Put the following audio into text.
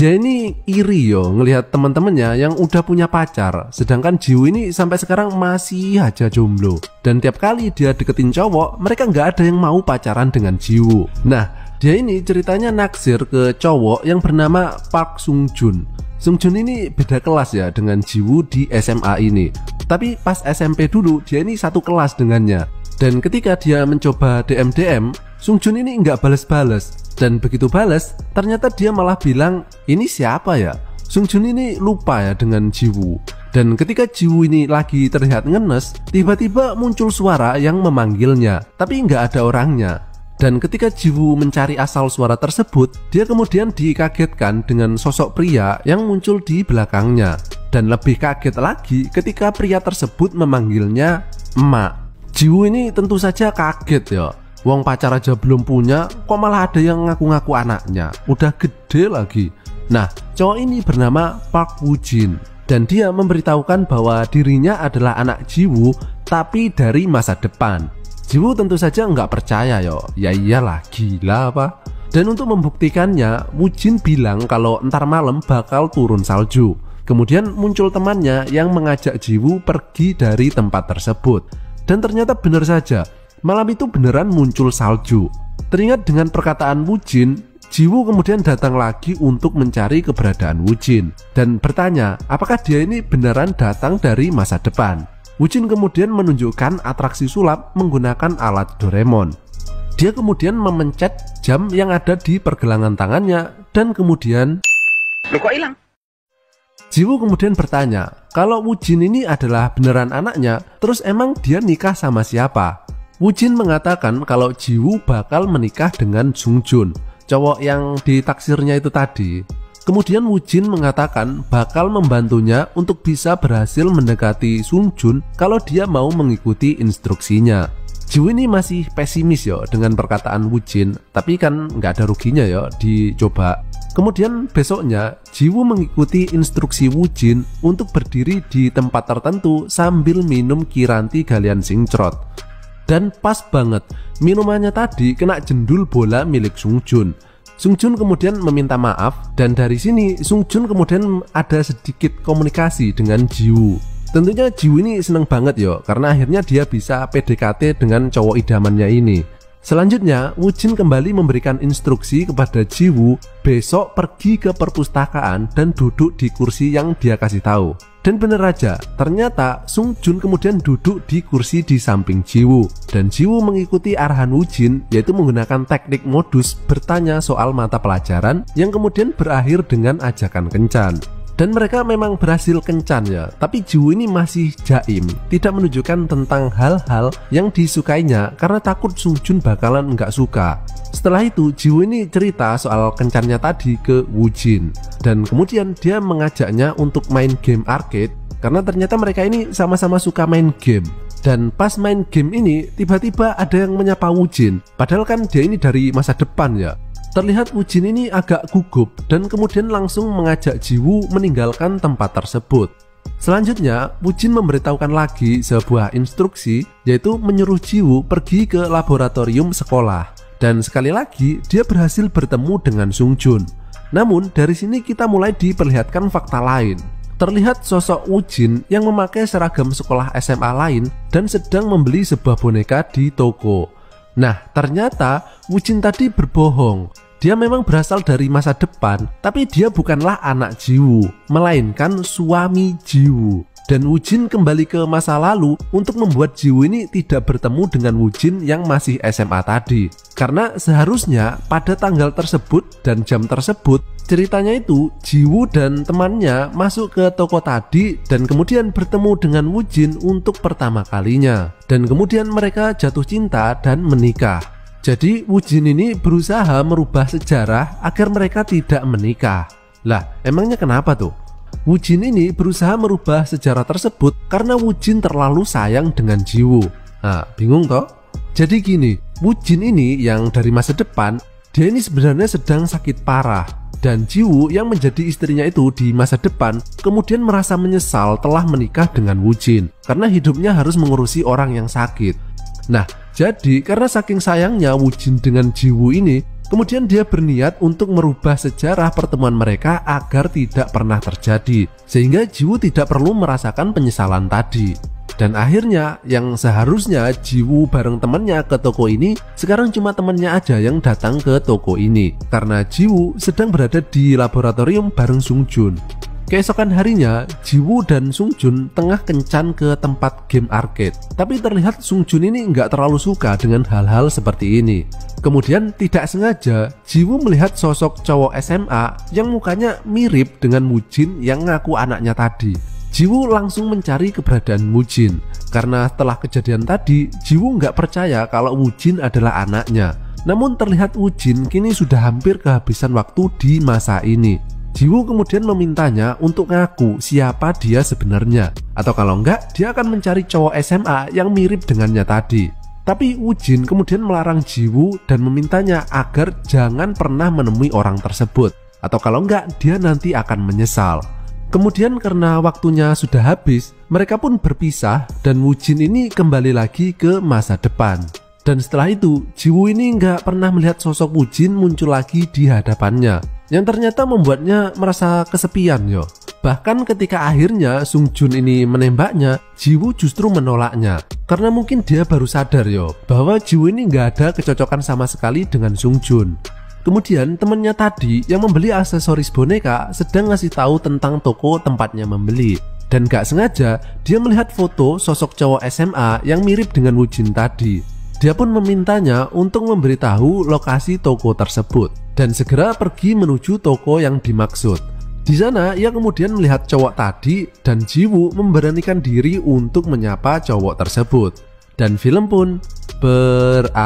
Dia ini iri yo ngelihat teman-temannya yang udah punya pacar, sedangkan Jiwoo ini sampai sekarang masih aja jomblo. Dan tiap kali dia deketin cowok, mereka nggak ada yang mau pacaran dengan Jiwoo. Nah, dia ini ceritanya naksir ke cowok yang bernama Park Sung Joon. Sung Joon ini beda kelas ya dengan Jiwoo di SMA ini. Tapi pas SMP dulu dia ini satu kelas dengannya. Dan ketika dia mencoba DM, Sung Joon ini nggak bales-bales. Dan begitu bales, ternyata dia malah bilang, ini siapa ya? Sung Joon ini lupa ya dengan Jiwoo. Dan ketika Jiwoo ini lagi terlihat ngenes, tiba-tiba muncul suara yang memanggilnya, tapi nggak ada orangnya. Dan ketika Jiwoo mencari asal suara tersebut, dia kemudian dikagetkan dengan sosok pria yang muncul di belakangnya. Dan lebih kaget lagi ketika pria tersebut memanggilnya emak. Jiwoo ini tentu saja kaget ya. Wong pacar aja belum punya, kok malah ada yang ngaku-ngaku anaknya. Udah gede lagi. Nah, cowok ini bernama Park Woo Jin. Dan dia memberitahukan bahwa dirinya adalah anak Jiwoo, tapi dari masa depan. Jiwoo tentu saja nggak percaya yo. Ya iyalah, gila apa? Dan untuk membuktikannya, Woo Jin bilang kalau ntar malam bakal turun salju. Kemudian muncul temannya yang mengajak Jiwoo pergi dari tempat tersebut. Dan ternyata benar saja, malam itu beneran muncul salju. Teringat dengan perkataan Woo Jin, Jiwoo kemudian datang lagi untuk mencari keberadaan Woo Jin dan bertanya apakah dia ini beneran datang dari masa depan. Woo Jin kemudian menunjukkan atraksi sulap menggunakan alat Doraemon. Dia kemudian memencet jam yang ada di pergelangan tangannya dan kemudian "Loh, kok hilang?" Jiwoo kemudian bertanya kalau Woo Jin ini adalah beneran anaknya, terus emang dia nikah sama siapa? Woo Jin mengatakan kalau Jiwoo bakal menikah dengan Sung Joon, cowok yang ditaksirnya itu tadi. Kemudian Woo Jin mengatakan bakal membantunya untuk bisa berhasil mendekati Sung Joon kalau dia mau mengikuti instruksinya. Jiwoo ini masih pesimis yo dengan perkataan Woo Jin, tapi kan nggak ada ruginya yo dicoba. Kemudian besoknya Jiwoo mengikuti instruksi Woo Jin untuk berdiri di tempat tertentu sambil minum Kiranti Galian Singcrot. Dan pas banget, minumannya tadi kena jendul bola milik Sung Joon. Sung Joon kemudian meminta maaf dan dari sini Sung Joon kemudian ada sedikit komunikasi dengan Jiwoo. Tentunya Jiwoo ini seneng banget yo karena akhirnya dia bisa PDKT dengan cowok idamannya ini. Selanjutnya, Woo Jin kembali memberikan instruksi kepada Jiwoo besok pergi ke perpustakaan dan duduk di kursi yang dia kasih tahu. Dan bener aja, ternyata Sung Joon kemudian duduk di kursi di samping Jiwoo. Dan Jiwoo mengikuti arahan Woo Jin, yaitu menggunakan teknik modus bertanya soal mata pelajaran yang kemudian berakhir dengan ajakan kencan. Dan mereka memang berhasil kencan ya, tapi Jiwoo ini masih jaim, tidak menunjukkan tentang hal-hal yang disukainya karena takut Sung Joon bakalan nggak suka. Setelah itu Jiwoo ini cerita soal kencannya tadi ke Woo Jin, dan kemudian dia mengajaknya untuk main game arcade karena ternyata mereka ini sama-sama suka main game. Dan pas main game ini tiba-tiba ada yang menyapa Woo Jin, padahal kan dia ini dari masa depan ya. Terlihat Woo Jin ini agak gugup dan kemudian langsung mengajak Jiwoo meninggalkan tempat tersebut. Selanjutnya, Woo Jin memberitahukan lagi sebuah instruksi, yaitu menyuruh Jiwoo pergi ke laboratorium sekolah. Dan sekali lagi, dia berhasil bertemu dengan Sung Joon. Namun, dari sini kita mulai diperlihatkan fakta lain. Terlihat sosok Woo Jin yang memakai seragam sekolah SMA lain dan sedang membeli sebuah boneka di toko. Nah, ternyata Woo Jin tadi berbohong. Dia memang berasal dari masa depan, tapi dia bukanlah anak Jiwoo, melainkan suami Jiwoo. Dan Woo Jin kembali ke masa lalu untuk membuat Jiwoo ini tidak bertemu dengan Woo Jin yang masih SMA tadi. Karena seharusnya pada tanggal tersebut dan jam tersebut, ceritanya itu Jiwoo dan temannya masuk ke toko tadi dan kemudian bertemu dengan Woo Jin untuk pertama kalinya. Dan kemudian mereka jatuh cinta dan menikah. Jadi Woo Jin ini berusaha merubah sejarah agar mereka tidak menikah. Lah, emangnya kenapa tuh? Woo Jin ini berusaha merubah sejarah tersebut karena Woo Jin terlalu sayang dengan Jiwoo. Nah, bingung toh? Jadi gini, Woo Jin ini yang dari masa depan, dia ini sebenarnya sedang sakit parah. Dan Jiwoo yang menjadi istrinya itu di masa depan kemudian merasa menyesal telah menikah dengan Woo Jin karena hidupnya harus mengurusi orang yang sakit. Nah, jadi karena saking sayangnya Woo Jin dengan Jiwoo ini, Kemudian dia berniat untuk merubah sejarah pertemuan mereka agar tidak pernah terjadi, sehingga Jiwoo tidak perlu merasakan penyesalan tadi. Dan akhirnya yang seharusnya Jiwoo bareng temannya ke toko ini, sekarang cuma temannya aja yang datang ke toko ini, karena Jiwoo sedang berada di laboratorium bareng Sungjun. Keesokan harinya, Jiwoo dan Sungjun tengah kencan ke tempat game arcade. Tapi terlihat Sungjun ini nggak terlalu suka dengan hal-hal seperti ini. Kemudian tidak sengaja, Jiwoo melihat sosok cowok SMA yang mukanya mirip dengan Woojin yang ngaku anaknya tadi. Jiwoo langsung mencari keberadaan Woojin. Karena setelah kejadian tadi, Jiwoo nggak percaya kalau Woojin adalah anaknya. Namun terlihat Woojin kini sudah hampir kehabisan waktu di masa ini. Jiwoo kemudian memintanya untuk ngaku siapa dia sebenarnya, atau kalau enggak dia akan mencari cowok SMA yang mirip dengannya tadi. Tapi Woojin kemudian melarang Jiwoo dan memintanya agar jangan pernah menemui orang tersebut, atau kalau enggak dia nanti akan menyesal. Kemudian karena waktunya sudah habis, mereka pun berpisah dan Woojin ini kembali lagi ke masa depan. Dan setelah itu, Jiwoo ini nggak pernah melihat sosok Woojin muncul lagi di hadapannya, yang ternyata membuatnya merasa kesepian yo. Bahkan ketika akhirnya Sungjun ini menembaknya, Jiwoo justru menolaknya, karena mungkin dia baru sadar yo bahwa Jiwoo ini nggak ada kecocokan sama sekali dengan Sungjun. Kemudian temannya tadi yang membeli aksesoris boneka sedang ngasih tahu tentang toko tempatnya membeli. Dan gak sengaja dia melihat foto sosok cowok SMA yang mirip dengan Woojin tadi. Dia pun memintanya untuk memberitahu lokasi toko tersebut dan segera pergi menuju toko yang dimaksud. Di sana ia kemudian melihat cowok tadi dan Jiwoo memberanikan diri untuk menyapa cowok tersebut. Dan film pun berakhir.